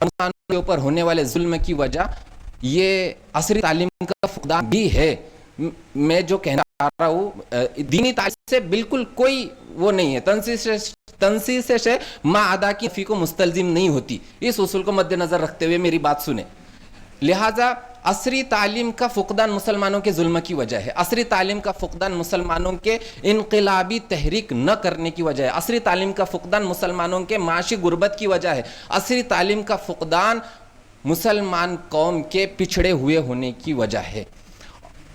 मुसलमानों के ऊपर होने वाले जुल्म की वजह ये असरी तालीम का फुकदान भी है। मैं जो कहना चाह रहा हूँ, दीनी तालीम से बिल्कुल कोई वो नहीं है, तंसीस से माँ अदा की फी को मुस्तलजिम नहीं होती। इस उसूल को मद्देनजर रखते हुए मेरी बात सुने। लिहाजा असरी तालीम का फुकदान मुसलमानों के जुल्म की वजह है। असरी तालीम का फुकदान मुसलमानों के इनकलाबी तहरीक न करने की वजह है। असरी तालीम का फुकदान मुसलमानों के माशी गुर्बत की वजह है। असरी तालीम का फुकदान मुसलमान कौम के पिछड़े हुए होने की वजह है।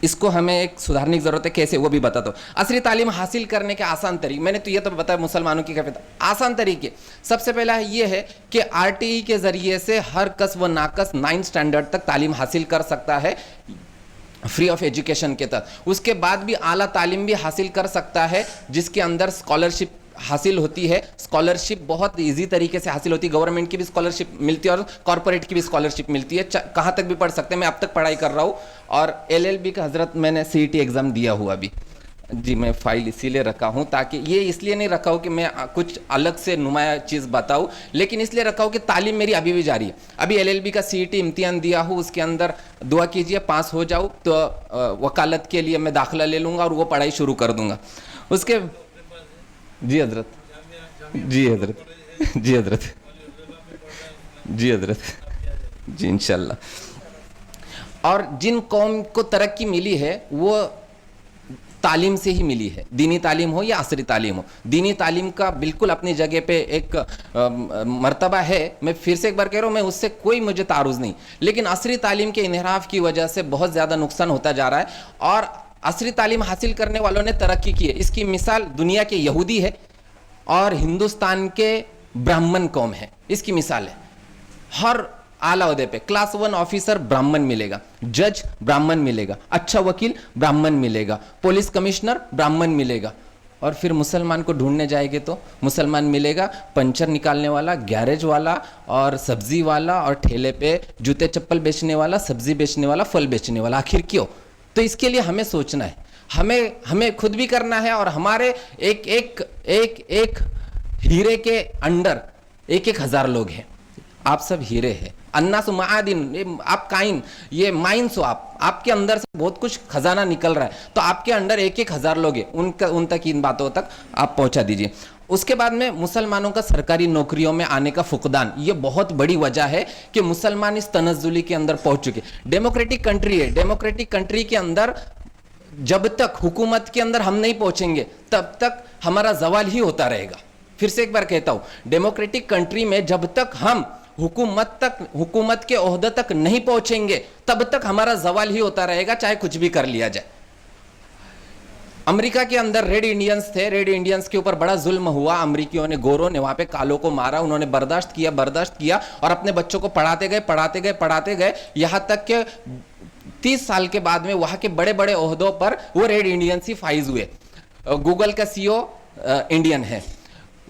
इसको हमें एक सुधारने की जरूरत है। कैसे, वो भी बताता हूँ। असली तालीम हासिल करने के आसान तरीके, मैंने तो ये तो बताया मुसलमानों की कैफियत। आसान तरीके सबसे पहला ये है कि आरटीई के जरिए से हर कस व नाकस 9th स्टैंडर्ड तक तालीम हासिल कर सकता है फ्री ऑफ एजुकेशन के तहत। उसके बाद भी आला तालीम भी हासिल कर सकता है, जिसके अंदर स्कॉलरशिप हासिल होती है। स्कॉलरशिप बहुत इजी तरीके से हासिल होती है। गवर्नमेंट की भी स्कॉलरशिप मिलती है और कॉर्पोरेट की भी स्कॉलरशिप मिलती है। कहाँ तक भी पढ़ सकते हैं। मैं अब तक पढ़ाई कर रहा हूँ और LLB का हजरत मैंने CET एग्जाम दिया हुआ भी जी। मैं फाइल इसीलिए रखा हूँ, ताकि ये इसलिए नहीं रखा हूँ कि मैं कुछ अलग से नुमाया चीज़ बताऊँ, लेकिन इसलिए रखा हूँ कि तालीम मेरी अभी भी जारी है। अभी LLB का CET इम्तिहान दिया हूँ, उसके अंदर दुआ कीजिए पास हो जाऊँ तो वकालत के लिए मैं दाखिला ले लूँगा और वो पढ़ाई शुरू कर दूँगा। उसके जी हजरत, जी हजरत, जी हजरत, जी हजरत, जी इंशाल्लाह। और जिन कौम को तरक्की मिली है वो तालीम से ही मिली है, दीनी तालीम हो या असरी तालीम हो। दीनी तालीम का बिल्कुल अपनी जगह पे एक मर्तबा है। मैं फिर से एक बार कह रहा हूँ, मैं उससे कोई मुझे तारुज़ नहीं, लेकिन असरी तालीम के इन्हिराफ की वजह से बहुत ज़्यादा नुकसान होता जा रहा है और असरी तालीम हासिल करने वालों ने तरक्की की है। इसकी मिसाल दुनिया के यहूदी है और हिंदुस्तान के ब्राह्मण कौम है। इसकी मिसाल है, हर आला ओहदे पे क्लास 1 ऑफिसर ब्राह्मण मिलेगा, जज ब्राह्मण मिलेगा, अच्छा वकील ब्राह्मण मिलेगा, पुलिस कमिश्नर ब्राह्मण मिलेगा। और फिर मुसलमान को ढूंढने जाएंगे तो मुसलमान मिलेगा पंचर निकालने वाला, गैरेज वाला और सब्जी वाला और ठेले पे जूते चप्पल बेचने वाला, सब्जी बेचने वाला, फल बेचने वाला। आखिर क्यों? तो इसके लिए हमें सोचना है, हमें खुद भी करना है और हमारे एक एक एक एक हीरे के अंडर 1-1 हज़ार लोग हैं। आप सब हीरे हैं। अन्नासु मादिन, आप काइन, ये माइंस हो आप, आपके अंदर से बहुत कुछ खजाना निकल रहा है। तो आपके अंडर 1-1 हज़ार लोग हैं, उन तक इन बातों तक आप पहुंचा दीजिए। उसके बाद में मुसलमानों का सरकारी नौकरियों में आने का फुकदान, ये बहुत बड़ी वजह है कि मुसलमान इस तनज़्ज़ुली के अंदर पहुंच चुके। डेमोक्रेटिक कंट्री है, डेमोक्रेटिक कंट्री के अंदर जब तक हुकूमत के अंदर हम नहीं पहुंचेंगे तब तक हमारा जवाल ही होता रहेगा। फिर से एक बार कहता हूं, डेमोक्रेटिक कंट्री में जब तक हम हुकूमत के ओहदे तक नहीं पहुंचेंगे तब तक हमारा जवाल ही होता रहेगा, चाहे कुछ भी कर लिया जाए। अमेरिका के अंदर रेड इंडियंस थे, रेड इंडियंस के ऊपर बड़ा जुल्म हुआ। अमेरिकियों ने, गोरों ने वहां पे कालों को मारा। उन्होंने बर्दाश्त किया और अपने बच्चों को पढ़ाते गए यहां तक कि 30 साल के बाद में वहां के बड़े बड़े ओहदों पर वो रेड इंडियंस ही फाइज हुए। गूगल का CEO इंडियन है,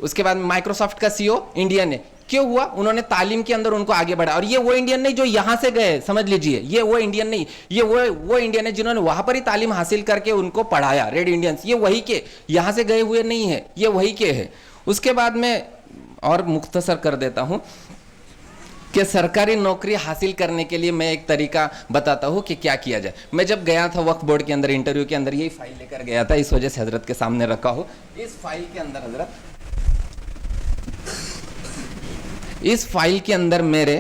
उसके बाद माइक्रोसॉफ्ट का CEO इंडियन है। क्यों हुआ? उन्होंने तालीम के अंदर उनको आगे बढ़ाया। और ये वो इंडियन नहीं जो यहां से गए, समझ लीजिए, ये वो इंडियन नहीं, ये वो इंडियन है जिन्होंने वहां पर ही तालीम हासिल करके उनको पढ़ाया। रेड इंडियंस ये वही के, यहां से गए हुए नहीं है, ये वही के है। उसके बाद में और मुख्तसर कर देता हूं कि सरकारी नौकरी हासिल करने के लिए मैं एक तरीका बताता हूं कि क्या किया जाए। मैं जब गया था वक्फ बोर्ड के अंदर इंटरव्यू के अंदर, यही फाइल लेकर गया था, इस वजह से हजरत के सामने रखा हो। इस फाइल के अंदर हजरत, इस फाइल के अंदर मेरे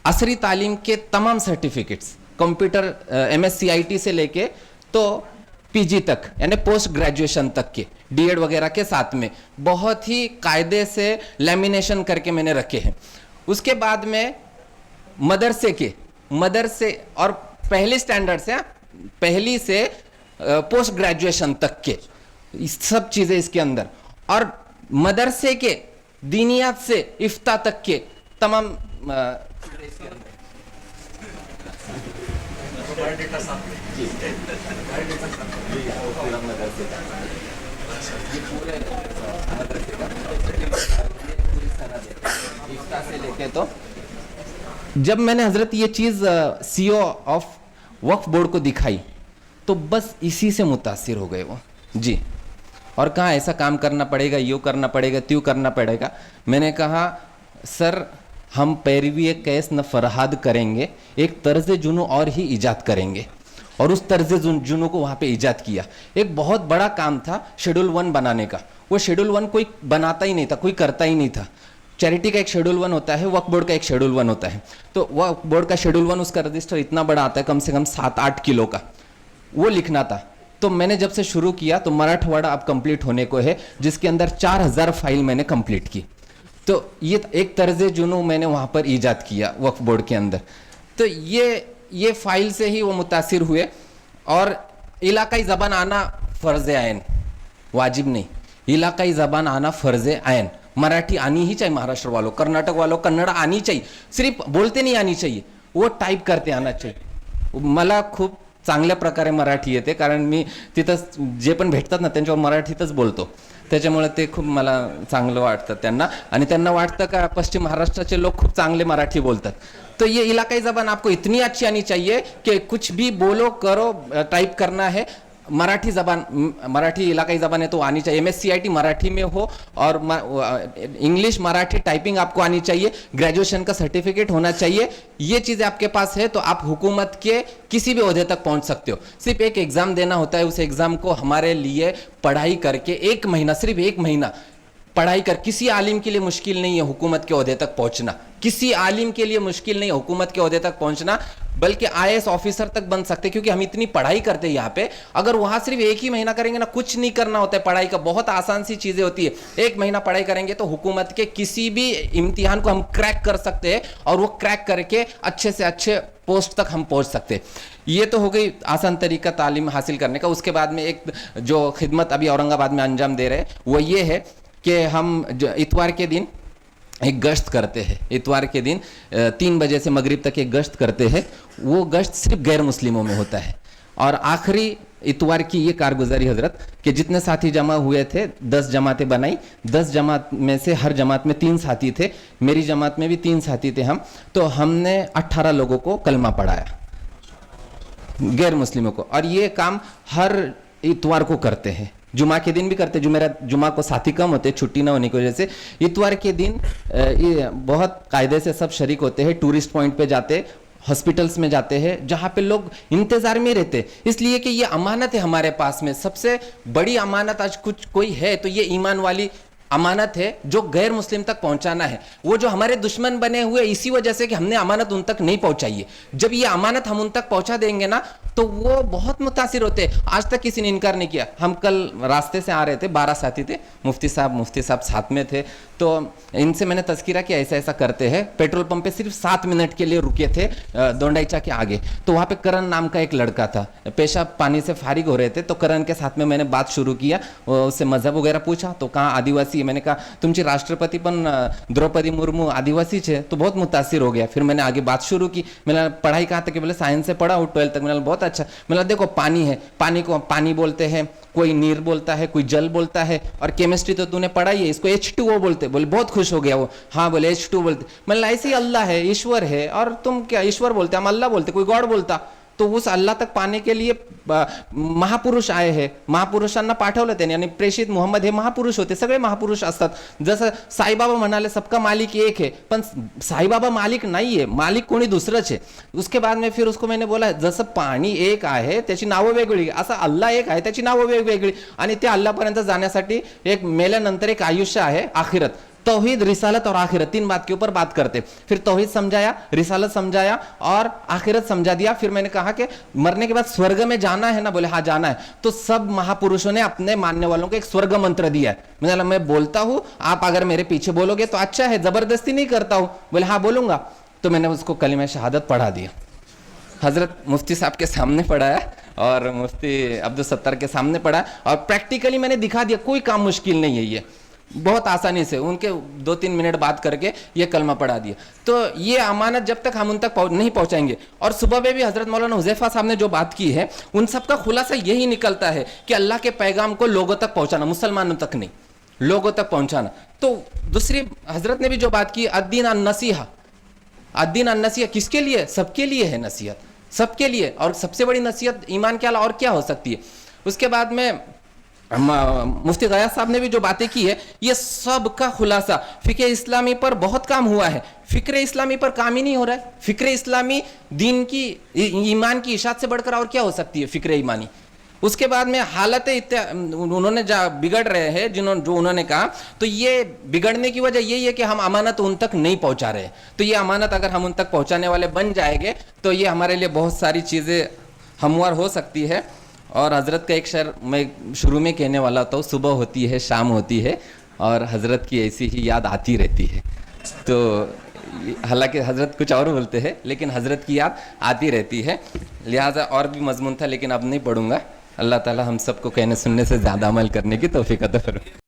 असरी तालीम के तमाम सर्टिफिकेट्स, कंप्यूटर MSc IT से लेके तो PG तक, यानी पोस्ट ग्रेजुएशन तक के, D.Ed वगैरह के साथ में बहुत ही कायदे से लैमिनेशन करके मैंने रखे हैं। उसके बाद में मदरसे और पहले स्टैंडर्ड से, पहली से पोस्ट ग्रेजुएशन तक के सब चीजें इसके अंदर, और मदरसे के दीनियात से इफ्ता तक के तमाम से लेके। तो जब मैंने हजरत ये चीज CEO ऑफ वक्फ बोर्ड को दिखाई तो बस इसी से मुतासिर हो गए वो जी। और कहा ऐसा काम करना पड़ेगा, यूँ करना पड़ेगा, त्यों करना पड़ेगा। मैंने कहा सर हम पैरवी कैस न फरहाद करेंगे, एक तर्ज जुनू और ही ईजाद करेंगे। और उस तर्ज जुनू को वहाँ पे ईजाद किया। एक बहुत बड़ा काम था शेड्यूल 1 बनाने का। वो शेड्यूल 1 कोई बनाता ही नहीं था, कोई करता ही नहीं था। चैरिटी का एक शेड्यूल 1 होता है, वक्फ बोर्ड का एक शेड्यूल 1 होता है। तो वक्फ बोर्ड का शेड्यूल 1 उसका रजिस्टर इतना बड़ा आता है, कम से कम 7-8 किलो का, वो लिखना था। तो मैंने जब से शुरू किया तो मराठवाड़ा अब कंप्लीट होने को है, जिसके अंदर 4000 फाइल मैंने कंप्लीट की। तो ये एक तर्ज जुनू मैंने वहाँ पर ईजाद किया वक्फ बोर्ड के अंदर। तो ये फाइल से ही वो मुतासिर हुए। और इलाकाई ज़बान आना फ़र्ज़ आयन, वाजिब नहीं, इलाकाई ज़बान आना फ़र्ज़ आयन। मराठी आनी ही चाहिए, महाराष्ट्र वालों, कर्नाटक वालों कन्नड़ आनी चाहिए, सिर्फ बोलते नहीं आनी चाहिए, वो टाईप करते आना चाहिए। मला खूप चांगल्या प्रकारे मराठी येते, कारण मी तिथं जे पण भेटतात ना त्यांच्यावर मराठीतच बोलतो, त्याच्यामुळे ते खूप मला चांगलं वाटतं त्यांना। आणि त्यांना वाटतं का पश्चिम महाराष्ट्राचे लोग खूप चांगले मराठी बोलतात। तो ये इलाकाई ज़बान आपको इतनी अच्छी आनी चाहिए कि कुछ भी बोलो करो, टाइप करना है, मराठी ज़बान, मराठी इलाकाई ज़बान है तो आनी चाहिए। MSCIT मराठी में हो और इंग्लिश मराठी टाइपिंग आपको आनी चाहिए, ग्रेजुएशन का सर्टिफिकेट होना चाहिए। ये चीज़ें आपके पास है तो आप हुकूमत के किसी भी ओहदे तक पहुंच सकते हो। सिर्फ एक एग्ज़ाम देना होता है, उस एग्ज़ाम को हमारे लिए पढ़ाई करके 1 महीना, सिर्फ 1 महीना पढ़ाई कर, किसी आलिम के लिए मुश्किल नहीं है हुकूमत के ओहदे तक पहुंचना, किसी आलिम के लिए मुश्किल नहीं है हुकूमत के ओहदे तक पहुंचना, बल्कि IAS ऑफिसर तक बन सकते, क्योंकि हम इतनी पढ़ाई करते हैं यहाँ पे। अगर वहां सिर्फ 1 ही महीना करेंगे ना, कुछ नहीं करना होता है पढ़ाई का, बहुत आसान सी चीजें होती है। 1 महीना पढ़ाई करेंगे तो हुकूमत के किसी भी इम्तिहान को हम क्रैक कर सकते हैं, और वो क्रैक करके अच्छे से अच्छे पोस्ट तक हम पहुंच सकते हैं। ये तो हो गई आसान तरीका तालीम हासिल करने का। उसके बाद में एक जो खिदमत अभी औरंगाबाद में अंजाम दे रहे हैं वो ये है कि हम इतवार के दिन एक गश्त करते हैं। इतवार के दिन 3 बजे से मगरिब तक एक गश्त करते हैं। वो गश्त सिर्फ गैर मुस्लिमों में होता है। और आखिरी इतवार की ये कारगुजारी हजरत कि जितने साथी जमा हुए थे, 10 जमातें बनाई, 10 जमात में से हर जमात में 3 साथी थे, मेरी जमात में भी 3 साथी थे हम। तो हमने 18 लोगों को कलमा पढ़ाया, गैर मुस्लिमों को। और ये काम हर इतवार को करते हैं, जुमा के दिन भी करते। जो मेरा जुमा को साथी कम होते, छुट्टी ना होने की वजह से, इतवार के दिन ये बहुत कायदे से सब शरीक होते हैं। टूरिस्ट पॉइंट पे जाते, हॉस्पिटल्स में जाते हैं, जहाँ पे लोग इंतजार में रहते, इसलिए कि ये अमानत है हमारे पास में। सबसे बड़ी अमानत आज कुछ कोई है तो ये ईमान वाली अमानत है जो गैर मुस्लिम तक पहुंचाना है। वो जो हमारे दुश्मन बने हुए इसी वजह से कि हमने अमानत उन तक नहीं पहुंचाई है। जब ये अमानत हम उन तक पहुंचा देंगे ना तो वो बहुत मुतासिर होते हैं। आज तक किसी ने इनकार नहीं किया। हम कल रास्ते से आ रहे थे, 12 साथी थे, मुफ्ती साहब साथ में थे। तो इनसे मैंने तज़किरा किया ऐसा ऐसा करते हैं। पेट्रोल पंप पे सिर्फ 7 मिनट के लिए रुके थे दोंडाईचा के आगे। तो वहाँ पे करण नाम का एक लड़का था, पेशाब पानी से फारिग हो रहे थे। तो करण के साथ में मैंने बात शुरू किया, उससे मजहब वगैरह पूछा। तो कहाँ आदिवासी है, मैंने कहा तुमची राष्ट्रपति पण द्रौपदी मुर्मू आदिवासी है। तो बहुत मुतासिर हो गया। फिर मैंने आगे बात शुरू की। मैंने पढ़ाई कहाँ तक, बोले साइंस से पढ़ा हूँ 12th तक। मैंने बहुत अच्छा। मैंने देखो पानी है, पानी को पानी बोलते हैं, कोई नीर बोलता है, कोई जल बोलता है, और केमिस्ट्री तो तूने पढ़ाई है, इसको H2O बोलते। बोले बहुत खुश हो गया वो, हाँ बोले H2O बोलते। मतलब ऐसे ही अल्लाह है, ईश्वर है, और तुम क्या ईश्वर बोलते, हम अल्लाह बोलते, कोई गॉड बोलता। तो उस अल्लाह तक पाने के लिए महापुरुष आए हैं, महापुरुषांना पाठवलं त्यांनी। आणि प्रेषित मोहम्मद हे महापुरुष होते, सगळे महापुरुष असतात। जसं साईबाबा म्हणाले सबका मालिक एक है, पण साईबाबा मालिक नाही आहे, मालिक कोणी दुसरंच आहे। उसके बाद में फिर उसको मैंने बोला जसं पाणी एक आहे त्याची नावं वेगवेगळी, असं अल्लाह एक आहे त्याची नावं वेगवेगळी, आणि त्या अल्लाहपर्यंत जाण्यासाठी एक मेल्यानंतर एक आयुष्य आहे आखिरत। तौहीद, रिसालत और आखिरत, 3 बात के ऊपर बात करते। फिर तौहीद समझाया, रिसालत समझाया और आखिरत समझा दिया। फिर मैंने कहा कि मरने के बाद स्वर्ग में जाना है ना, बोले हाँ जाना है। तो सब महापुरुषों ने अपने मानने वालों को एक स्वर्ग मंत्र दिया है। मैं बोलता हूं, आप अगर मेरे पीछे बोलोगे तो अच्छा है, जबरदस्ती नहीं करता हूं। बोले हाँ बोलूंगा। तो मैंने उसको कलिमा शहादत पढ़ा दिया। हजरत मुफ्ती साहब के सामने पढ़ाया और मुफ्ती अब्दुल सत्तार के सामने पढ़ा, और प्रैक्टिकली मैंने दिखा दिया कोई काम मुश्किल नहीं है, ये बहुत आसानी से उनके 2-3 मिनट बात करके ये कलमा पढ़ा दिया। तो ये अमानत जब तक हम उन तक नहीं पहुंचाएंगे। और सुबह में भी हजरत मौलाना हुज़ैफा साहब ने जो बात की है, उन सब का खुलासा यही निकलता है कि अल्लाह के पैगाम को लोगों तक पहुंचाना, मुसलमानों तक नहीं, लोगों तक पहुंचाना। तो दूसरी हजरत ने भी जो बात की, अद्दीन अन-नसीहा, अद्दीन अन-नसीहा किसके लिए? सबके लिए है नसीहत, सबके लिए। और सबसे बड़ी नसीहत ईमान के अलावा और क्या हो सकती है? उसके बाद में मुफ्ती गयास साहब ने भी जो बातें की है, ये सब का खुलासा फिके इस्लामी पर बहुत काम हुआ है। फिक्र इस्लामी पर काम ही नहीं हो रहा है। फिक्र इस्लामी दीन की ईमान की इशात से बढ़कर और क्या हो सकती है फिक्र ईमानी। उसके बाद में हालत उन्होंने बिगड़ रहे हैं जो उन्होंने कहा, तो ये बिगड़ने की वजह यही है कि हम अमानत उन तक नहीं पहुंचा रहे। तो ये अमानत अगर हम उन तक पहुंचाने वाले बन जाएंगे तो ये हमारे लिए बहुत सारी चीज़ें हमवार हो सकती है। और हज़रत का एक शेर मैं शुरू में कहने वाला था, सुबह होती है शाम होती है और हज़रत की ऐसी ही याद आती रहती है। तो हालांकि हज़रत कुछ और बोलते हैं लेकिन हज़रत की याद आती रहती है। लिहाजा और भी मजमून था लेकिन अब नहीं पढ़ूंगा। अल्लाह ताला हम सबको कहने सुनने से ज़्यादा अमल करने की तौफीक अता फरमाए।